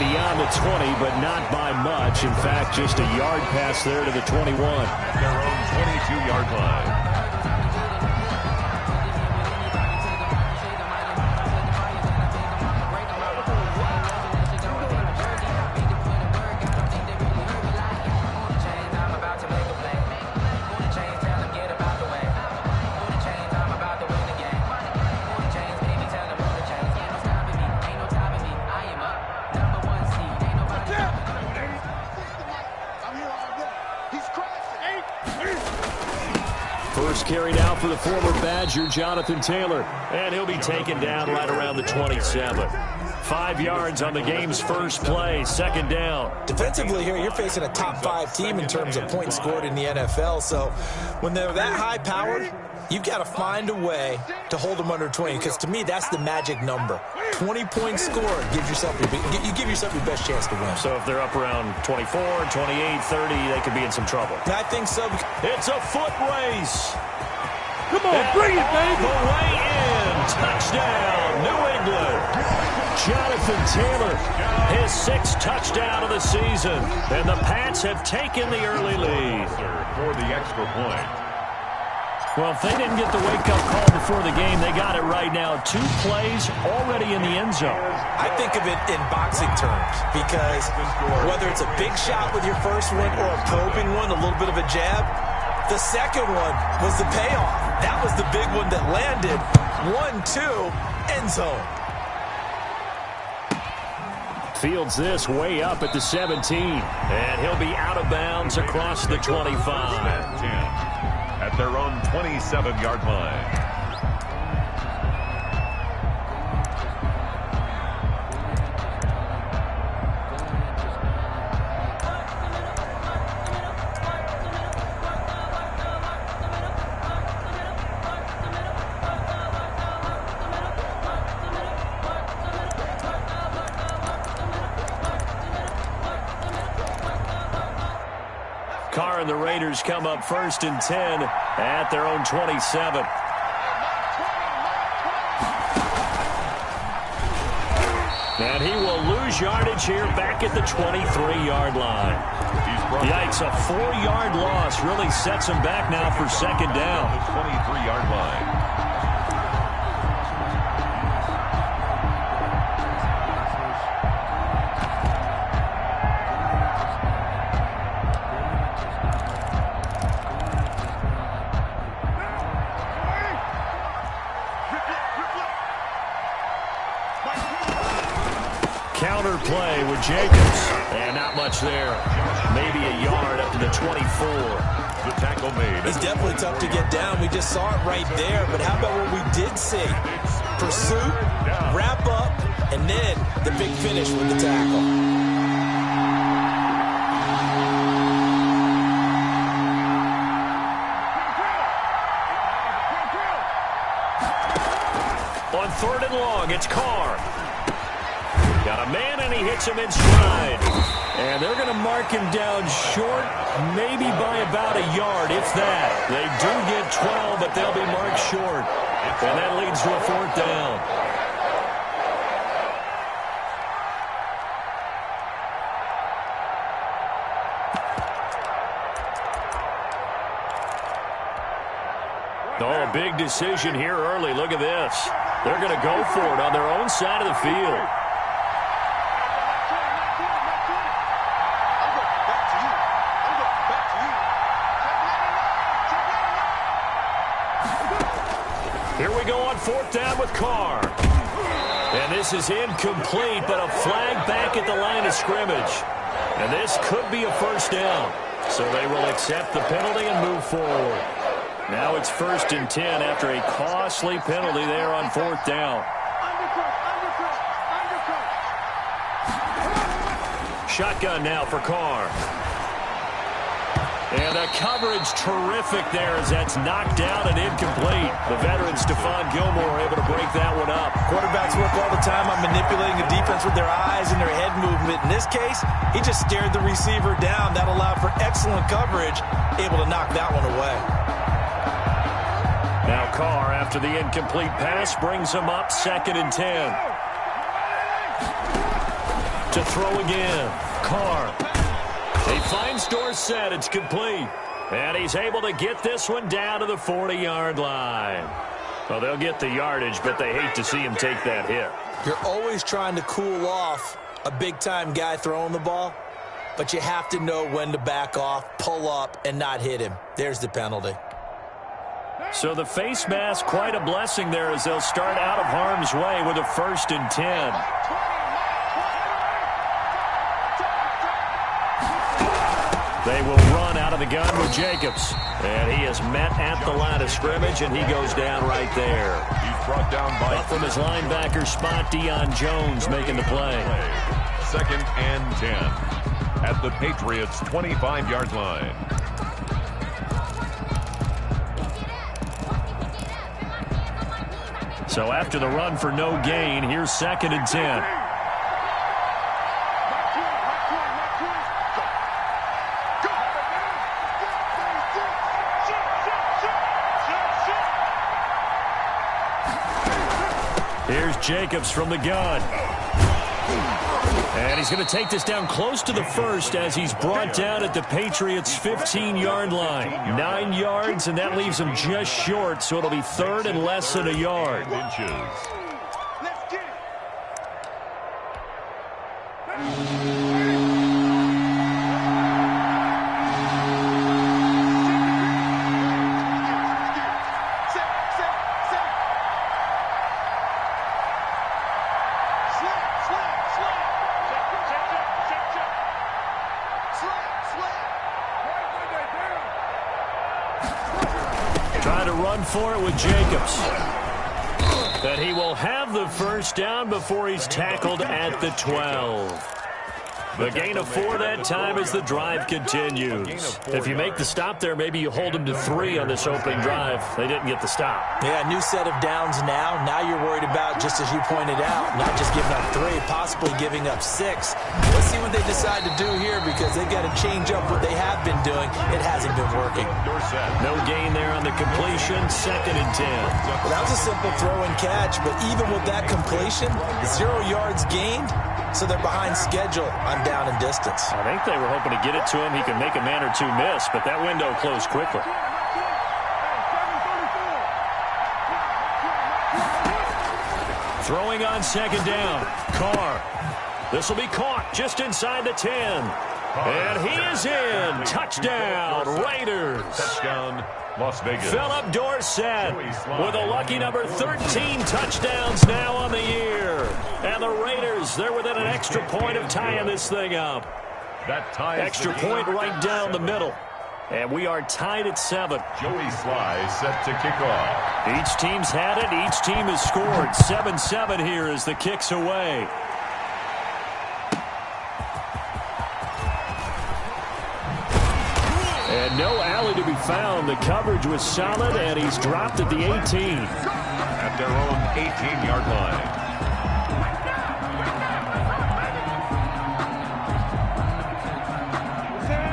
beyond the 20, but not by much. In fact, just a yard pass there to the 21. Their own 22-yard line. First carry now for the former Badger, Jonathan Taylor. And he'll be taken down right around the 27. 5 yards on the game's first play, second down. Defensively here, you're facing a top-5 team in terms of points scored in the NFL. So when they're that high-powered, you've got to find a way to hold them under 20, because to me, that's the magic number. 20 points scored gives yourself you give yourself your best chance to win. So if they're up around 24, 28, 30, they could be in some trouble. I think so. It's a foot race. Come on, bring it, baby. The way in. Touchdown, New England. Jonathan Taylor, his 6th touchdown of the season. And the Pats have taken the early lead. For the extra point. Well, if they didn't get the wake-up call before the game, they got it right now. 2 plays already in the end zone. I think of it in boxing terms, because whether it's a big shot with your first one or a probing one, a little bit of a jab, the second one was the payoff. That was the big one that landed. 1-2, end zone. Fields this way up at the 17. And he'll be out of bounds across the 25. At their own 27-yard line. Carr and the Raiders come up 1st and 10 at their own 27. And he will lose yardage here back at the 23-yard line. Yikes, a 4-yard loss really sets him back now for second down. The 23-yard line. Counter play with Jacobs. And not much there. Maybe a yard up to the 24. The tackle made. He's definitely tough to get down. We just saw it right there. But how about what we did see? Pursuit, wrap up, and then the big finish with the tackle. On 3rd and long, it's Carr. Got a man, and he hits him in stride. And they're going to mark him down short, maybe by about a yard, if that. They do get 12, but they'll be marked short. And that leads to a 4th down. Oh, a big decision here early. Look at this. They're going to go for it on their own side of the field. Here we go on 4th down with Carr. And this is incomplete, but a flag back at the line of scrimmage. And this could be a 1st down. So they will accept the penalty and move forward. Now it's 1st and 10 after a costly penalty there on 4th down. Shotgun now for Carr. And the coverage terrific there as that's knocked down and incomplete. The veteran Stephon Gilmore able to break that one up. Quarterbacks work all the time on manipulating the defense with their eyes and their head movement. In this case, he just stared the receiver down. That allowed for excellent coverage, able to knock that one away. Now Carr, after the incomplete pass, brings him up 2nd and 10. To throw again. Carr. He finds Dorsett. It's complete. And he's able to get this one down to the 40-yard line. Well, they'll get the yardage, but they hate to see him take that hit. You're always trying to cool off a big-time guy throwing the ball, but you have to know when to back off, pull up, and not hit him. There's the penalty. So the face mask, quite a blessing there as they'll start out of harm's way with a 1st and 10. They will run out of the gun with Jacobs. And he is met at the line of scrimmage, and he goes down right there. He's brought down by... Up from his linebacker spot, Deion Jones making the play. 2nd and 10 at the Patriots' 25-yard line. So after the run for no gain, here's 2nd and 10. Here's Jacobs from the gun. And he's going to take this down close to the 1st as he's brought down at the Patriots' 15-yard line. 9 yards, and that leaves him just short, so it'll be 3rd and less than a yard. Trying to run for it with Jacobs. But he will have the 1st down before he's tackled at the 12. The gain of 4 that time as the drive continues. If you make the stop there, maybe you hold them to 3 on this opening drive. They didn't get the stop. Yeah, new set of downs now. Now you're worried about, just as you pointed out, not just giving up 3, possibly giving up 6. Let's see what they decide to do here because they've got to change up what they have been doing. It hasn't been working. No gain there on the completion. 2nd and 10. Well, that was a simple throw and catch, but even with that completion, 0 yards gained. So they're behind schedule on down and distance. I think they were hoping to get it to him. He could make a man or two miss, but that window closed quickly. Throwing on 2nd down. Carr. This will be caught just inside the 10. And he is in. Touchdown, Raiders. Touchdown, Las Vegas. Philip Dorsett with a lucky number 13 touchdowns now on the year. And the Raiders, they're within an extra point of tying this thing up. That ties extra point right down the middle. And we are tied at 7. Joey Sly set to kick off. Each team's had it. Each team has scored. 7-7 here as the kick's away. And no alley to be found. The coverage was solid, and he's dropped at the 18. At their own 18-yard line.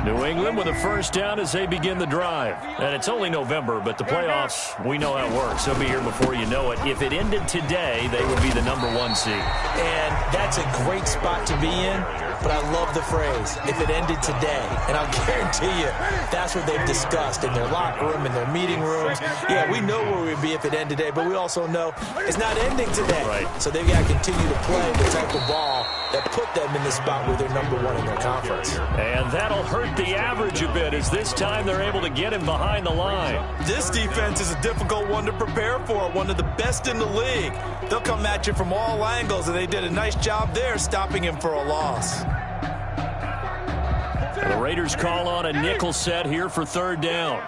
New England with a 1st down as they begin the drive. And it's only November, but the playoffs, we know how it works. They'll be here before you know it. If it ended today, they would be the number 1 seed. And that's a great spot to be in, but I love the phrase, if it ended today. And I'll guarantee you, that's what they've discussed in their locker room, in their meeting rooms. Yeah, we know where we'd be if it ended today, but we also know it's not ending today. Right. So they've got to continue to play the type of ball that put them in the spot where they're number 1 in their conference. And that'll hurt the average a bit as this time they're able to get him behind the line. This defense is a difficult one to prepare for, one of the best in the league. They'll come at you from all angles, and they did a nice job there stopping him for a loss. The Raiders call on a nickel set here for 3rd down.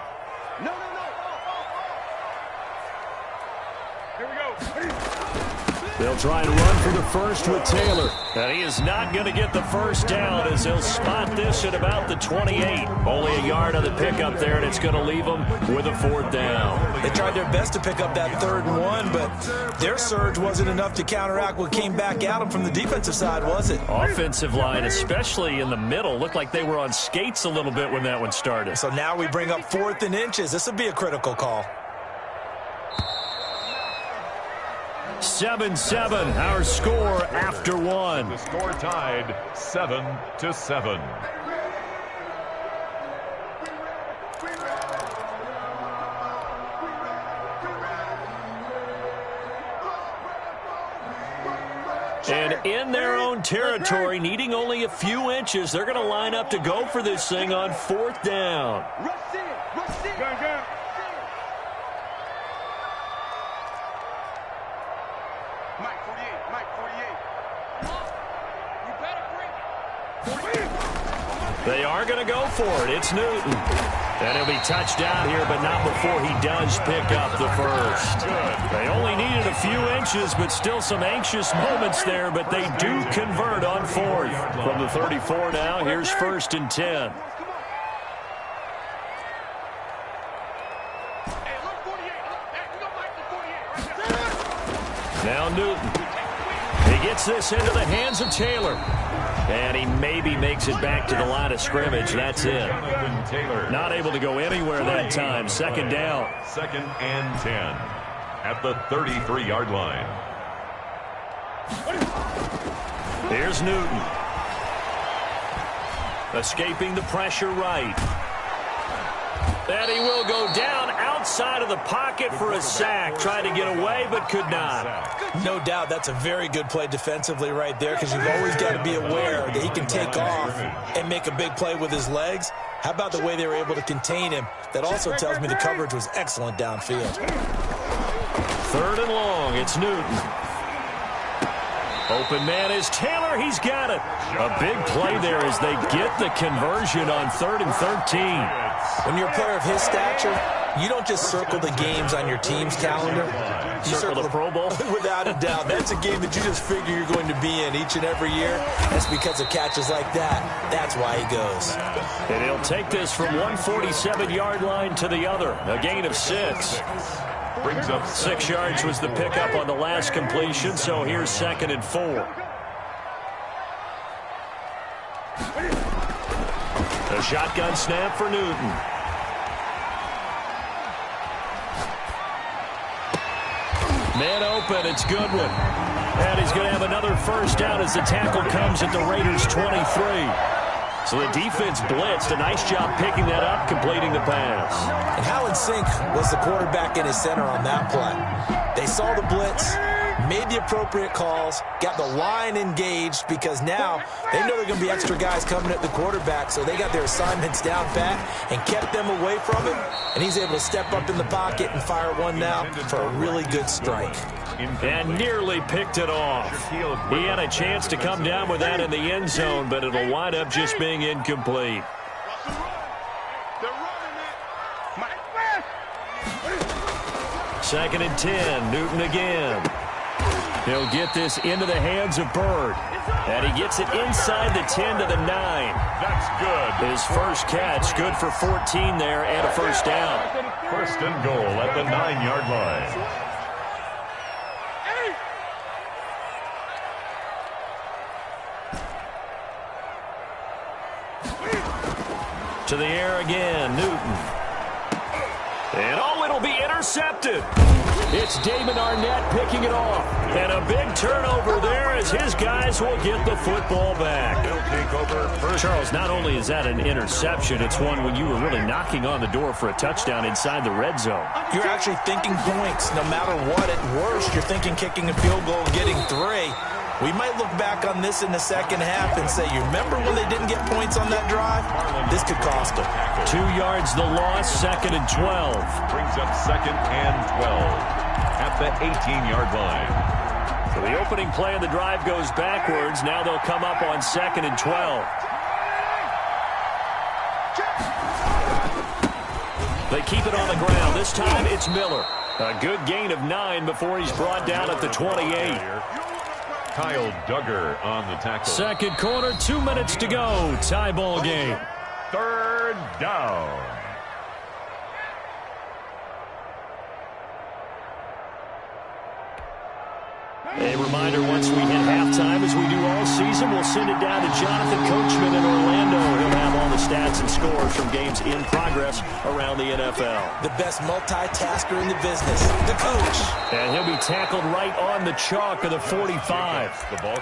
They'll try and run for the 1st with Taylor. And he is not going to get the 1st down as they'll spot this at about the 28. Only a yard on the pickup there, and it's going to leave them with a 4th down. They tried their best to pick up that 3rd and 1, but their surge wasn't enough to counteract what came back at them from the defensive side, was it? Offensive line, especially in the middle, looked like they were on skates a little bit when that one started. So now we bring up 4th and inches. This will be a critical call. 7-7, our score after one. The score tied 7-7. And in their own territory, needing only a few inches, they're going to line up to go for this thing on 4th down. They are going to go for it. It's Newton. And he'll be touched down here, but not before he does pick up the first. They only needed a few inches, but still some anxious moments there, but they do convert on 4th. From the 34 now, here's 1st and 10. Now Newton. He gets this into the hands of Taylor. And he maybe makes it back to the line of scrimmage. That's it. Not able to go anywhere that time. 2nd down. 2nd and 10 at the 33-yard line. Here's Newton. Escaping the pressure right. And he will go down outside of the pocket for a sack. Tried to get away, but could not. No doubt that's a very good play defensively right there, because you've always got to be aware that he can take off and make a big play with his legs. How about the way they were able to contain him? That also tells me the coverage was excellent downfield. 3rd and long. It's Newton. Open man is Taylor. He's got it. A big play there as they get the conversion on 3rd and 13. When you're a player of his stature, you don't just circle the games on your team's calendar. You circle the Pro Bowl? Without a doubt. That's a game that you just figure you're going to be in each and every year. That's because of catches like that. That's why he goes. And he'll take this from 147-yard line to the other. A gain of 6. Brings up 6 yards was the pickup on the last completion, so here's 2nd and 4. A shotgun snap for Newton. Man open, it's Goodwin. And he's going to have another first down as the tackle comes at the Raiders' 23. So the defense blitzed. A nice job picking that up, completing the pass. And how in sync was the quarterback in his center on that play? They saw the blitz, made the appropriate calls, got the line engaged, because now they know there are going to be extra guys coming at the quarterback, so they got their assignments down pat and kept them away from it, and he's able to step up in the pocket and fire one now for a really good strike. And nearly picked it off. He had a chance to come down with that in the end zone, but it'll wind up just being incomplete. Second and 10, Newton again. He'll get this into the hands of Bird. And he gets it inside the 10 to the 9. That's good. His first catch, good for 14 there and a first down. 1st and goal at the 9-yard line. To the air again, Newton. And oh, it'll be intercepted. It's Damon Arnett picking it off. And a big turnover there as his guys will get the football back. Charles, not only is that an interception, it's one when you were really knocking on the door for a touchdown inside the red zone. You're actually thinking points. No matter what, at worst, you're thinking kicking a field goal and getting 3. We might look back on this in the second half and say, you remember when they didn't get points on that drive? This could cost them. 2 yards the loss, 2nd and 12. Brings up 2nd and 12 at the 18-yard line. So the opening play of the drive goes backwards. Now they'll come up on 2nd and 12. They keep it on the ground. This time it's Miller. A good gain of 9 before he's brought down at the 28. Kyle Duggar on the tackle. Second quarter, 2 minutes to go. Tie ball game. 3rd down. A reminder, once we hit halftime, as we do all season. We'll send it down to Jonathan Coachman in Orlando. He'll have all the stats and scores from games in progress around the NFL. The best multitasker in the business, the coach. And he'll be tackled right on the chalk of the 45.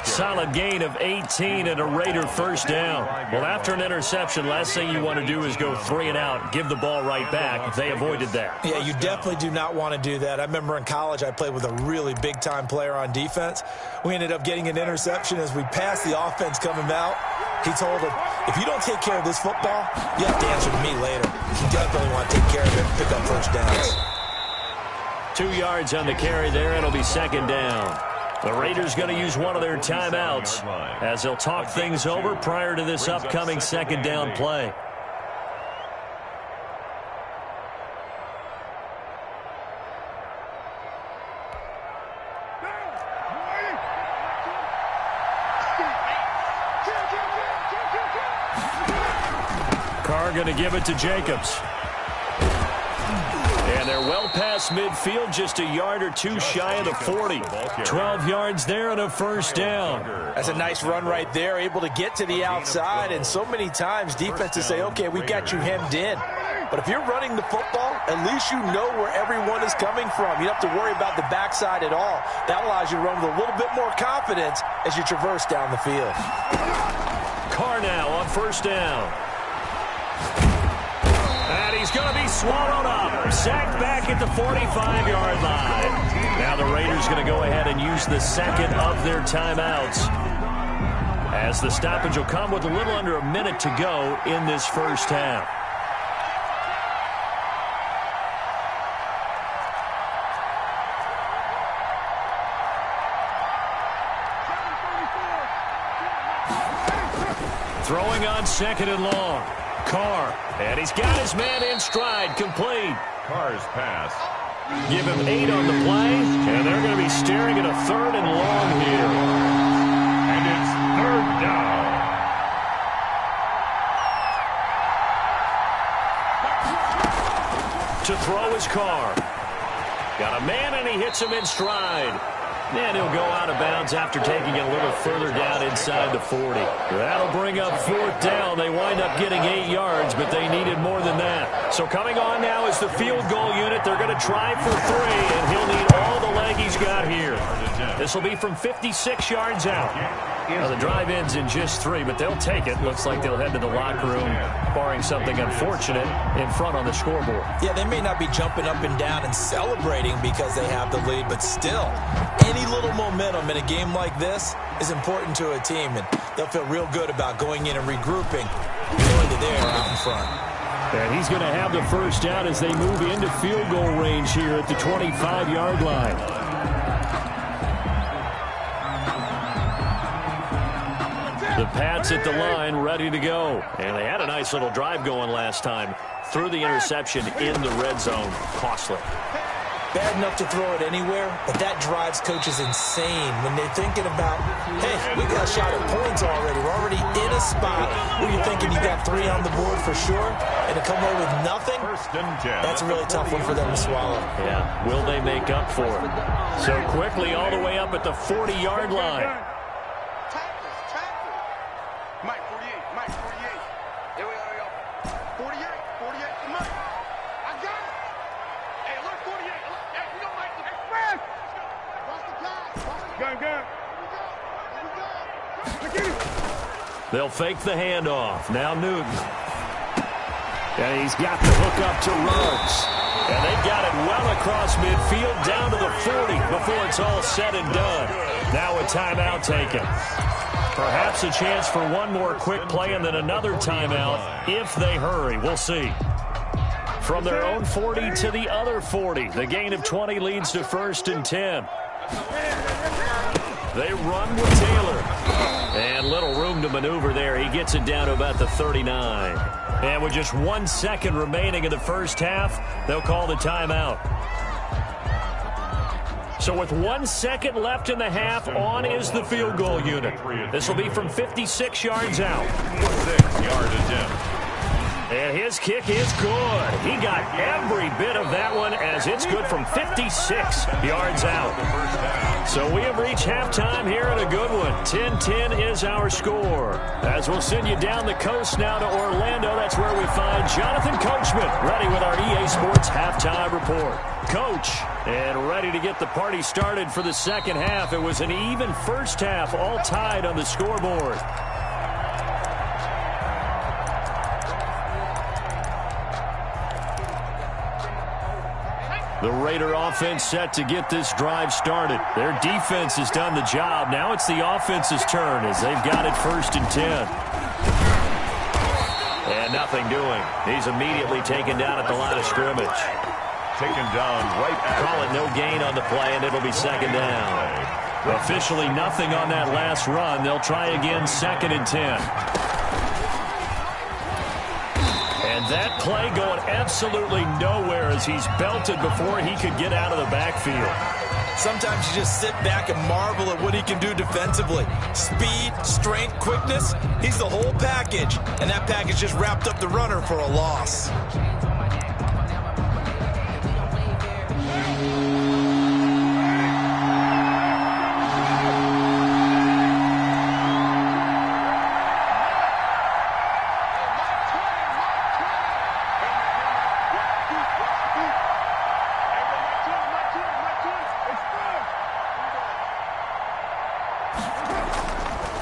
Solid gain of 18 and a Raider first down. Well, after an interception, last thing you want to do is go 3 and out, give the ball right back. They avoided that. Yeah, you definitely do not want to do that. I remember in college I played with a really big-time player on defense. We ended up getting an interception as we passed the offense coming out. He told him, if you don't take care of this football, you have to answer to me later. You definitely want to take care of it and pick up first downs. 2 yards on the carry there. It'll be second down. The Raiders going to use one of their timeouts as they'll talk things over prior to this upcoming second down play. Carr going to give it to Jacobs. And they're well past midfield, just a yard or two shy of the 40. 12 yards there and a first down. That's a nice run right there, able to get to the outside. And so many times defenses say, okay, we've got you hemmed in. But if you're running the football, at least you know where everyone is coming from. You don't have to worry about the backside at all. That allows you to run with a little bit more confidence as you traverse down the field. Carr now on first down. And he's going to be swallowed up. Sacked back at the 45-yard line. Now the Raiders going to go ahead and use the second of their timeouts, as the stoppage will come with a little under a minute to go in this first half. Throwing on second and long. Carr, and he's got his man in stride, complete. Carr's pass. Give him 8 on the play, and they're going to be staring at a third and long here. And it's third down. To throw is Carr. Got a man, and he hits him in stride. And he'll go out of bounds after taking it a little further down inside the 40. That'll bring up fourth down. They wind up getting 8 yards, but they needed more than that. So coming on now is the field goal unit. They're going to try for 3, and he'll need all the leg he's got here. This will be from 56 yards out. Now the drive ends in just 3, but they'll take it. Looks like they'll head to the locker room, barring something unfortunate, in front on the scoreboard. Yeah, they may not be jumping up and down and celebrating because they have the lead, but still, any little momentum in a game like this is important to a team, and they'll feel real good about going in and regrouping, going to there out in front. And he's going to have the first down as they move into field goal range here at the 25-yard line. The Pats at the line, ready to go. And they had a nice little drive going last time. Threw the interception in the red zone. Costly. Bad enough to throw it anywhere, but that drives coaches insane when they're thinking about, hey, we got a shot at points already. We're already in a spot where you're thinking you got 3 on the board for sure, and to come away with nothing, that's a really tough one for them to swallow. Yeah, will they make up for it? So quickly all the way up at the 40-yard line. Mike 48, Mike 48. Here we go. 48, 48, come on. I got it. Hey, look, 48. Hey, we don't like the express. Watch the guy. Go. Here we go. They'll fake the handoff. Now Newton. And he's got the hook up to Ruggs. And they got it well across midfield down to the 40 before it's all said and done. Now a timeout taken. Perhaps a chance for one more quick play and then another timeout if they hurry. We'll see. From their own 40 to the other 40. The gain of 20 leads to 1st and 10. They run with Taylor. And little room to maneuver there. He gets it down to about the 39. And with just 1 second remaining in the first half, they'll call the timeout. So with 1 second left in the half, on is the field goal unit. This will be from 56 yards out. 6-yard attempt. And his kick is good. He got every bit of that one as it's good from 56 yards out. So we have reached halftime here in a good one. 10-10 is our score. As we'll send you down the coast now to Orlando, that's where we find Jonathan Coachman, ready with our EA Sports halftime report. Coach, and ready to get the party started for the second half. It was an even first half, all tied on the scoreboard. The Raider offense set to get this drive started. Their defense has done the job. Now it's the offense's turn as they've got it 1st and 10. And nothing doing. He's immediately taken down at the line of scrimmage. Taken down right at Call it no gain on the play, and it'll be 2nd down. Officially nothing on that last run. They'll try again 2nd and 10. And that play going absolutely nowhere as he's belted before he could get out of the backfield. Sometimes you just sit back and marvel at what he can do defensively. Speed, strength, quickness, he's the whole package. And that package just wrapped up the runner for a loss.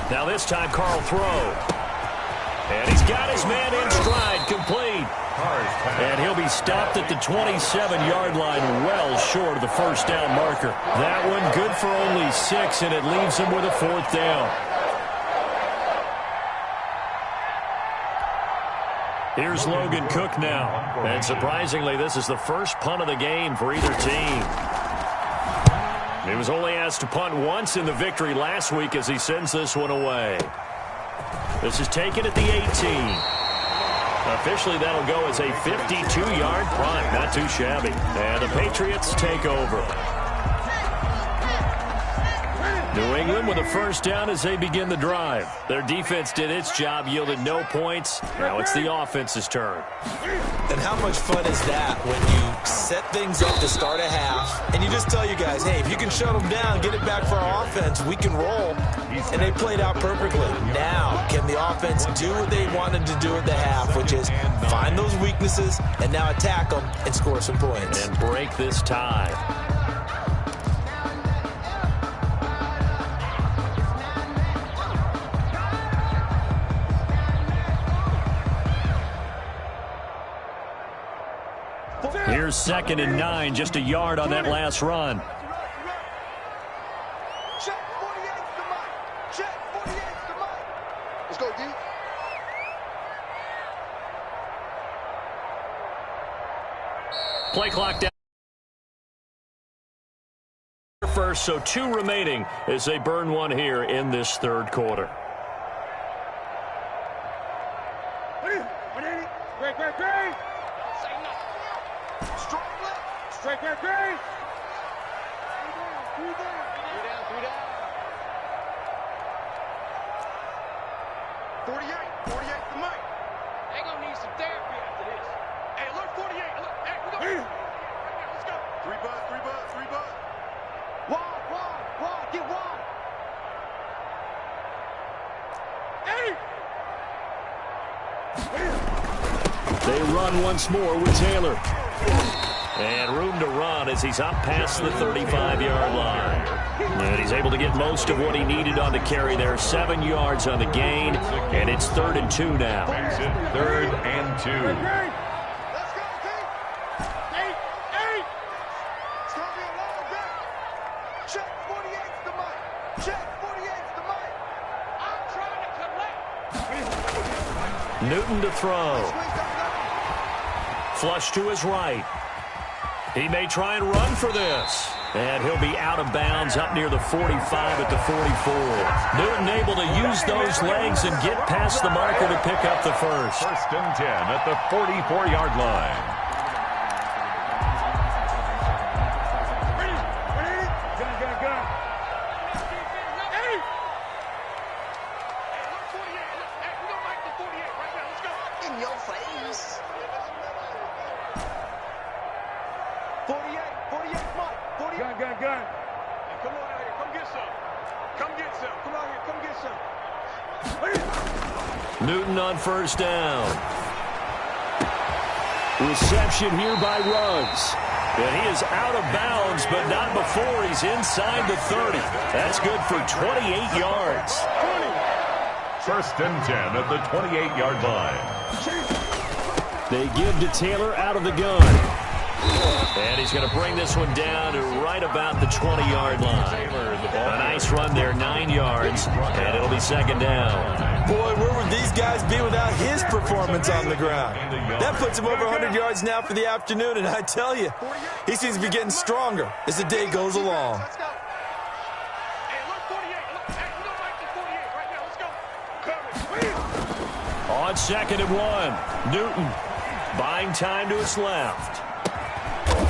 Now this time, Carl throw. And he's got his man in stride, complete. And he'll be stopped at the 27-yard line, well short of the 1st down marker. That one good for only 6, and it leaves him with a 4th down. Here's Logan Cook now. And surprisingly, this is the first punt of the game for either team. He was only asked to punt once in the victory last week as he sends this one away. This is taken at the 18. Officially, that'll go as a 52-yard punt. Not too shabby. And the Patriots take over. New England with a 1st down as they begin the drive. Their defense did its job, yielded no points. Now it's the offense's turn. And how much fun is that when you set things up to start a half and you just tell you guys, hey, if you can shut them down, get it back for our offense, we can roll. And they played out perfectly. Now, can the offense do what they wanted to do at the half, which is find those weaknesses and now attack them and score some points. And break this tie. Here's 2nd and 9, just a yard on that last run. Check 48's the mic. Check 48's the mic. Let's go, D. Play clock down. First, so 2 remaining as they burn one here in this 3rd quarter. Straight back, Gray. 3 down. 48's the mic. They gonna need some therapy after this. Hey, look, 48. Look, hey, we go. Let's go. 3 buzz. Wide, get wide. Hey. They run once more with Taylor. And room to run as he's up past the 35-yard line. And he's able to get most of what he needed on the carry there. 7 yards on the gain, and it's 3rd and 2 now. Makes it 3rd and 2. Let's go, team. 8. It's going to be a long day. Check 48's the mic. Check 48's the mic. I'm trying to collect. Newton to throw. Flush to his right. He may try and run for this. And he'll be out of bounds up near the 45 at the 44. Newton able to use those legs and get past the marker to pick up the 1st. 1st and 10 at the 44-yard line. In your face. that gun. Hey, come on out here. Come get some. Come get some. Come out here. Come get some. Newton on first down. Reception here by Ruggs. And he is out of bounds, but not before he's inside the 30. That's good for 28 yards. 1st and 10 at the 28-yard line. They give to Taylor out of the gun. And he's going to bring this one down to right about the 20-yard line. A nice run there, 9 yards, and it'll be 2nd down. Boy, where would these guys be without his performance on the ground? That puts him over 100 yards now for the afternoon, and I tell you, he seems to be getting stronger as the day goes along. Let's go. Hey, look, 48. Look, hey, you don't like the 48 right now. Let's go. On 2nd and 1, Newton buying time to his left.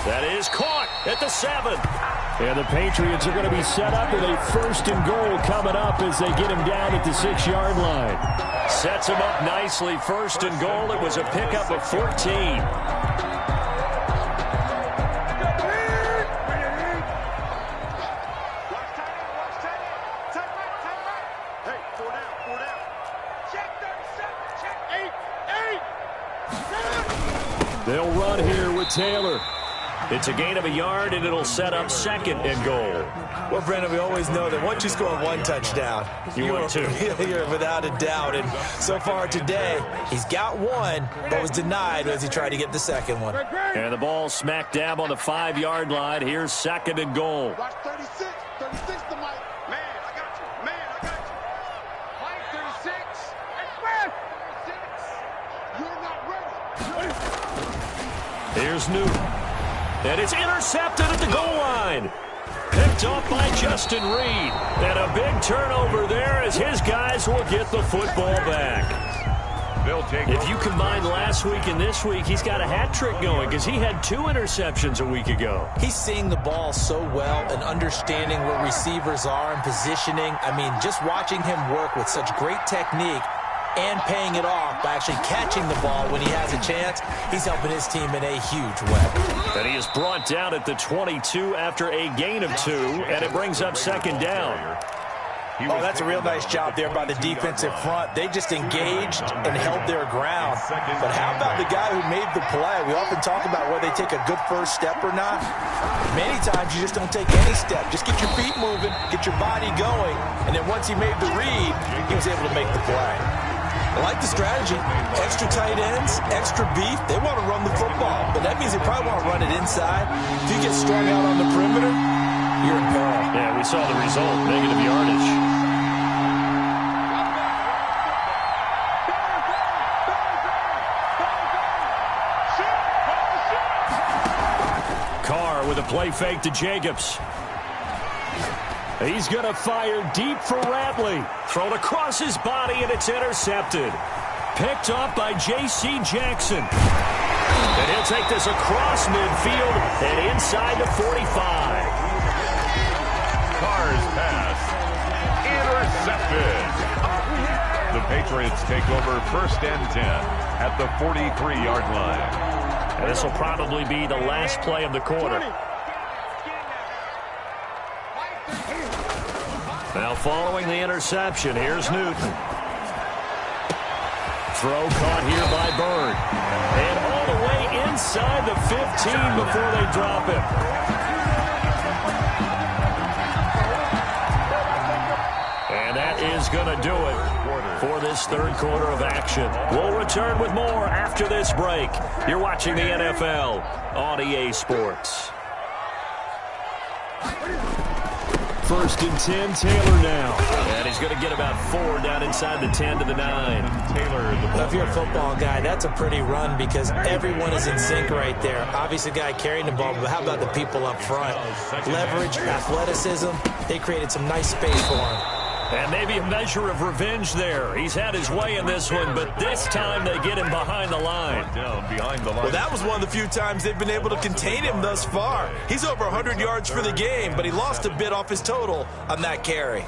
That is caught at the 7. And the Patriots are going to be set up with a 1st and goal coming up as they get him down at the 6-yard line. Sets him up nicely. 1st and goal. It was a pickup of 14. They'll run here with Taylor. It's a gain of a yard, and it'll set up 2nd and goal. Well, Brendan, we always know that once you score 1 touchdown, You win 2. You're without a doubt. And so far today, he's got 1, but was denied as he tried to get the 2nd one. And the ball smack dab on the 5-yard line. Here's 2nd and goal. Watch 36. 36 to Mike. Man, I got you. Man, I got you. Mike, 36. Express. 36. You're not ready. Here's Newton. And it's intercepted at the goal line. Picked off by Justin Reed. And a big turnover there as his guys will get the football back. If you combine last week and this week, he's got a hat trick going because he had 2 interceptions a week ago. He's seeing the ball so well and understanding where receivers are and positioning. I mean, just watching him work with such great technique and paying it off by actually catching the ball when he has a chance, he's helping his team in a huge way. And he is brought down at the 22 after a gain of 2, and it brings up 2nd down. Oh, that's a real nice job there by the defensive front. They just engaged and held their ground. But how about the guy who made the play? We often talk about whether they take a good first step or not. Many times you just don't take any step. Just get your feet moving, get your body going, and then once he made the read, he was able to make the play. I like the strategy. Extra tight ends, extra beef. They want to run the football, but that means they probably want to run it inside. If you get strung out on the perimeter, you're in peril. Yeah, we saw the result, negative yardage. Carr with a play fake to Jacobs. He's going to fire deep for Ratley. Thrown across his body, and it's intercepted. Picked off by J.C. Jackson. And he'll take this across midfield and inside the 45. Carr's pass intercepted. The Patriots take over 1st and 10 at the 43-yard line. And this will probably be the last play of the quarter. Now following the interception, here's Newton. Throw caught here by Bird. And all the way inside the 15 before they drop him. And that is going to do it for this 3rd quarter of action. We'll return with more after this break. You're watching the NFL on EA Sports. 1st and 10, Taylor now. And he's going to get about 4 down inside the 10 to the 9. Taylor, If you're a football guy, that's a pretty run because everyone is in sync right there. Obviously, the guy carrying the ball, but how about the people up front? Leverage, athleticism, they created some nice space for him. And maybe a measure of revenge there. He's had his way in this one, but this time they get him behind the line. Well, that was one of the few times they've been able to contain him thus far. He's over 100 yards for the game, but he lost a bit off his total on that carry.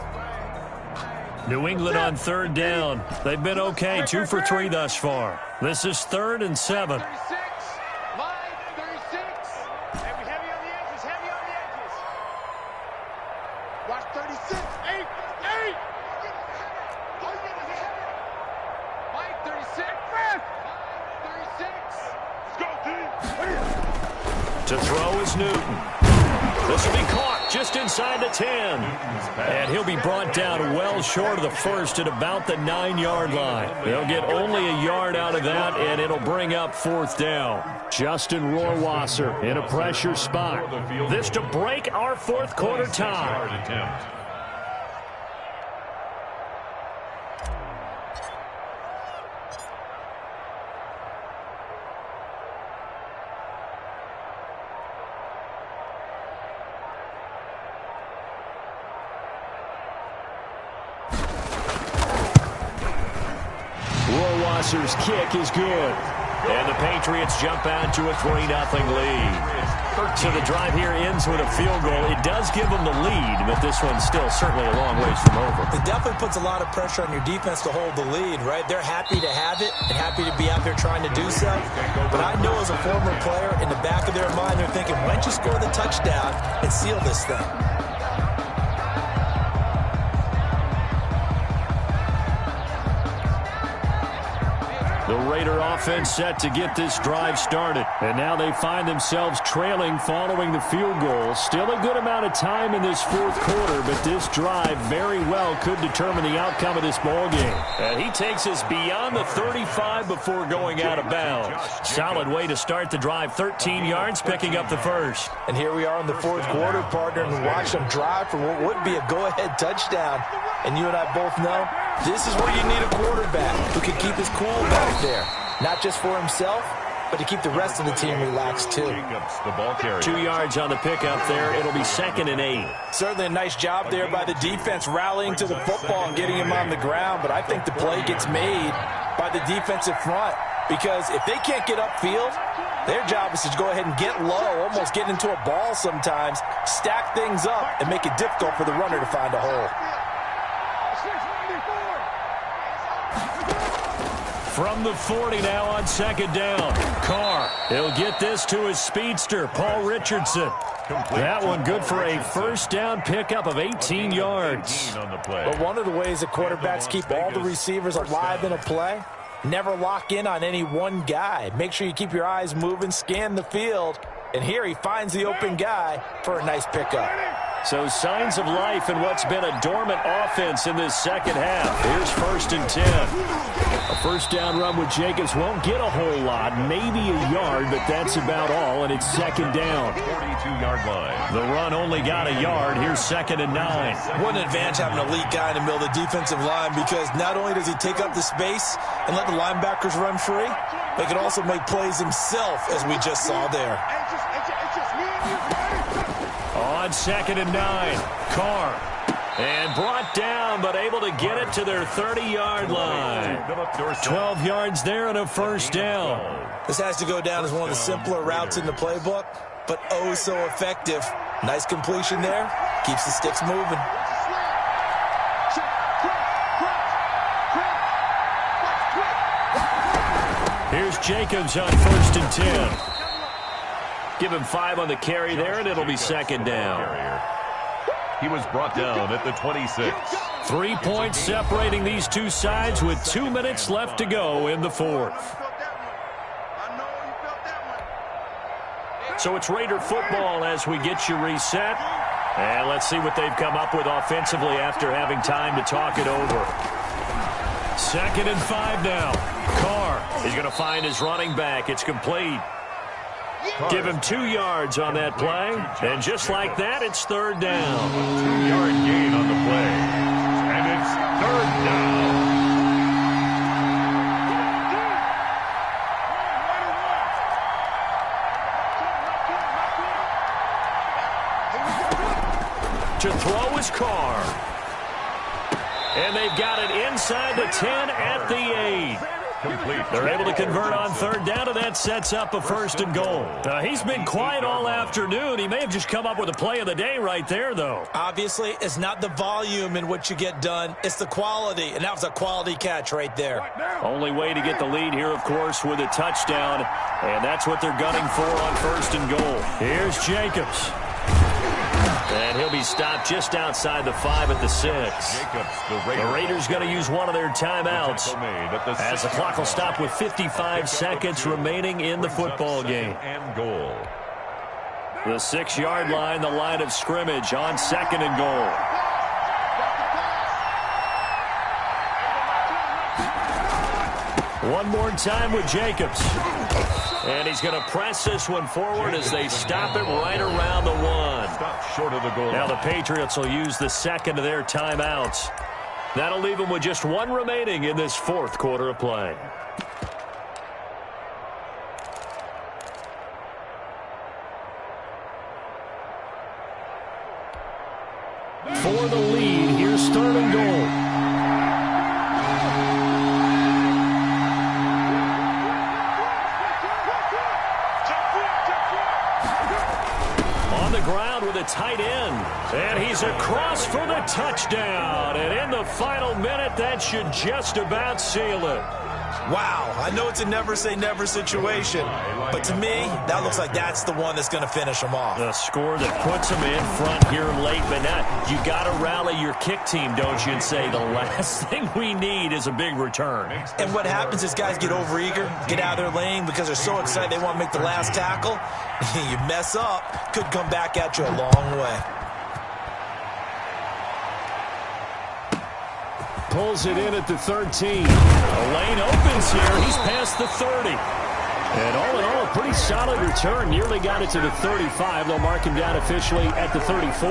New England on 3rd down. They've been okay, 2 for 3 thus far. This is 3rd and 7. 36. Line 36. Heavy on the edges. Heavy on the edges. To throw is Newton. This will be caught just inside the 10. And he'll be brought down well short of the first at about the 9-yard line. They'll get only a yard out of that, and it'll bring up 4th down. Justin Rohrwasser in a pressure spot. This to break our 4th quarter tie. Rohrwasser's kick is good. And the Patriots jump out to a 3-0 lead. So the drive here ends with a field goal. It does give them the lead, but this one's still certainly a long ways from over. It definitely puts a lot of pressure on your defense to hold the lead, right? They're happy to have it and happy to be out there trying to do so. But I know as a former player, in the back of their mind, they're thinking, why don't you score the touchdown and seal this thing? The Raider offense set to get this drive started. And now they find themselves trailing following the field goal. Still a good amount of time in this 4th quarter, but this drive very well could determine the outcome of this ball game. And he takes us beyond the 35 before going out of bounds. Solid way to start the drive. 13 yards, picking up the first. And here we are in the 4th quarter, partner, and watch them drive for what would be a go-ahead touchdown. And you and I both know this is where you need a quarterback who can keep his cool back there. Not just for himself, but to keep the rest of the team relaxed, too. 2 yards on the pickup there. It'll be 2nd and 8. Certainly a nice job there by the defense rallying to the football and getting him on the ground. But I think the play gets made by the defensive front. Because if they can't get upfield, their job is to go ahead and get low, almost get into a ball sometimes, stack things up, and make it difficult for the runner to find a hole. From the 40 now on 2nd down. Carr, he'll get this to his speedster, Paul Richardson. That one good for a 1st down pickup of 18 yards. But one of the ways that quarterbacks keep all the receivers alive in a play, never lock in on any one guy. Make sure you keep your eyes moving, scan the field, and here he finds the open guy for a nice pickup. So signs of life in what's been a dormant offense in this 2nd half. Here's 1st and 10. A 1st down run with Jacobs won't get a whole lot, maybe a yard, but that's about all, and it's 2nd down. 42-yard line. The run only got a yard. Here's 2nd and 9. What an advantage having an elite guy in the middle of the defensive line, because not only does he take up the space and let the linebackers run free, but he can also make plays himself, as we just saw there. On 2nd and 9, Carr. And brought down, but able to get it to their 30-yard line. 12 yards there and a 1st down. This has to go down as one of the simpler routes in the playbook, but oh so effective. Nice completion there. Keeps the sticks moving. Here's Jacobs on 1st and 10. Give him 5 on the carry there, and it'll be 2nd down. He was brought down at the 26. 3 points separating these two sides with 2 minutes left to go in the 4th. So it's Raider football as we get you reset. And let's see what they've come up with offensively after having time to talk it over. 2nd and 5 now. Carr is going to find his running back. It's complete. Give him 2 yards on that play. And just like that, it's 3rd down. 2-yard gain on the play. And it's 3rd down. To throw is Carr. And they've got it inside the 10 at the 8. Complete. They're able to convert on 3rd down, and that sets up a 1st and goal. He's been quiet all afternoon. He may have just come up with a play of the day right there, though. Obviously, it's not the volume in what you get done. It's the quality, and that was a quality catch right there. Only way to get the lead here, of course, with a touchdown, and that's what they're gunning for on 1st and goal. Here's Jacobs. And he'll be stopped just outside the 5 at the 6. The Raiders going to use one of their timeouts as the clock will stop with 55 seconds remaining in the football game. And goal. The 6-yard line, the line of scrimmage on 2nd and goal. One more time with Jacobs. And he's going to press this one forward as they stop it right around the 1. Stop short of the goal. Now the Patriots will use the second of their timeouts. That'll leave them with just 1 remaining in this 4th quarter of play. For the lead, here's 3rd and goal. On the ground with a tight end. And he's across for the touchdown. And in the final minute, that should just about seal it. Wow, I know it's a never-say-never situation, but to me, that looks like that's the one that's going to finish them off. A score that puts them in front here late, but now you got to rally your kick team, don't you, and say the last thing we need is a big return. And what happens is guys get overeager, get out of their lane because they're so excited they want to make the last tackle. You mess up, could come back at you a long way. Pulls it in at the 13. A lane opens here. He's past the 30. And all in all, a pretty solid return. Nearly got it to the 35. They'll mark him down officially at the 34.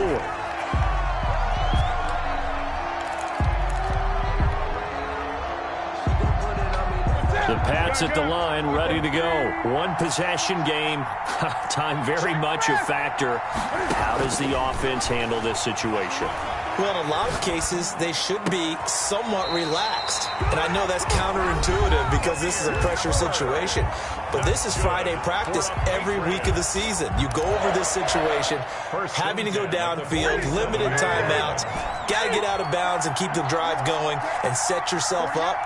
The Pats at the line, ready to go. 1 possession game. Time very much a factor. How does the offense handle this situation? Well, in a lot of cases, they should be somewhat relaxed. And I know that's counterintuitive because this is a pressure situation. But this is Friday practice every week of the season. You go over this situation, having to go downfield, limited timeouts, got to get out of bounds and keep the drive going and set yourself up.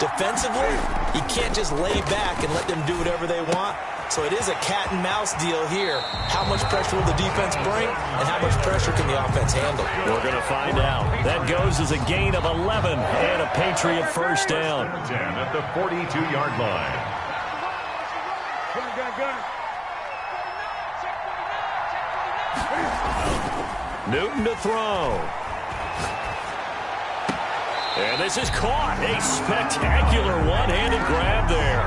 Defensively, you can't just lay back and let them do whatever they want. So it is a cat and mouse deal here. How much pressure will the defense bring, and how much pressure can the offense handle? We're going to find out. That goes as a gain of 11 and a Patriot first down. 10 at the 42-yard line. Newton to throw. And this is caught. A spectacular one-handed grab there.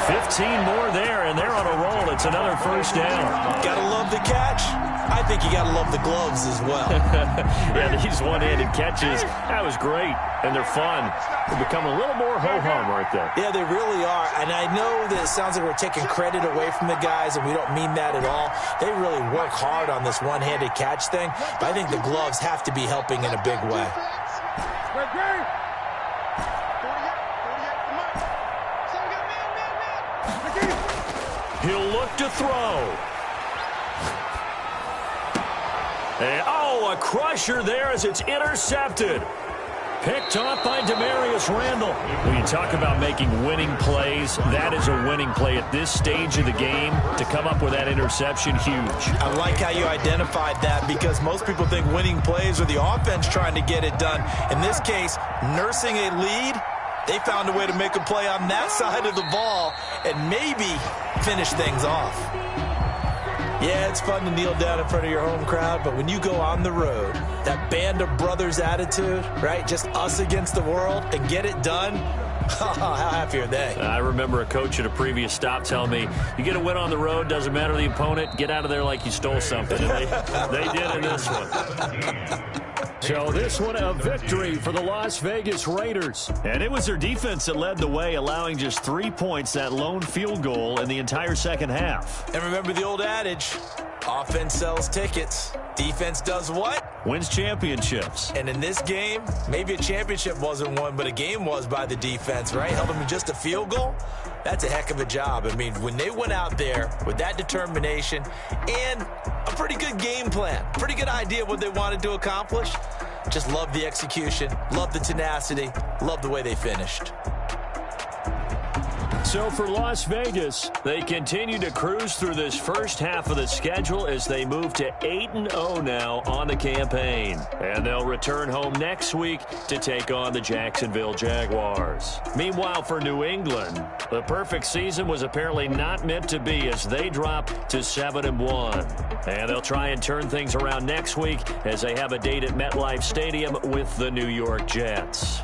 15 more there, and they're on a roll. It's another first down. Gotta love the catch. I think you gotta love the gloves as well. Yeah, these one-handed catches, that was great, and they're fun. They become a little more ho-hum right there. Yeah, they really are, and I know that it sounds like we're taking credit away from the guys, and we don't mean that at all. They really work hard on this one-handed catch thing, but I think the gloves have to be helping in a big way. He'll look to throw. And, oh, a crusher there as it's intercepted. Picked off by Demarius Randall. When you talk about making winning plays, that is a winning play at this stage of the game. To come up with that interception, huge. I like how you identified that because most people think winning plays are the offense trying to get it done. In this case, nursing a lead, they found a way to make a play on that side of the ball and maybe finish things off. Yeah, it's fun to kneel down in front of your home crowd, but when you go on the road, that band of brothers attitude, right, just us against the world, and get it done, how happy are they? I remember a coach at a previous stop telling me, you get a win on the road, doesn't matter the opponent, get out of there like you stole something. And they did in this one. So this one a victory for the Las Vegas Raiders. And it was their defense that led the way, allowing just 3 points, that lone field goal in the entire second half. And remember the old adage, offense sells tickets. Defense does what? Wins championships. And in this game, maybe a championship wasn't won, but a game was by the defense, right? Held them to just a field goal. That's a heck of a job. I mean, when they went out there with that determination and a pretty good game plan, pretty good idea what they wanted to accomplish, just love the execution, love the tenacity, love the way they finished. So for Las Vegas, they continue to cruise through this first half of the schedule as they move to 8-0 now on the campaign. And they'll return home next week to take on the Jacksonville Jaguars. Meanwhile, for New England, the perfect season was apparently not meant to be as they drop to 7-1. And they'll try and turn things around next week as they have a date at MetLife Stadium with the New York Jets.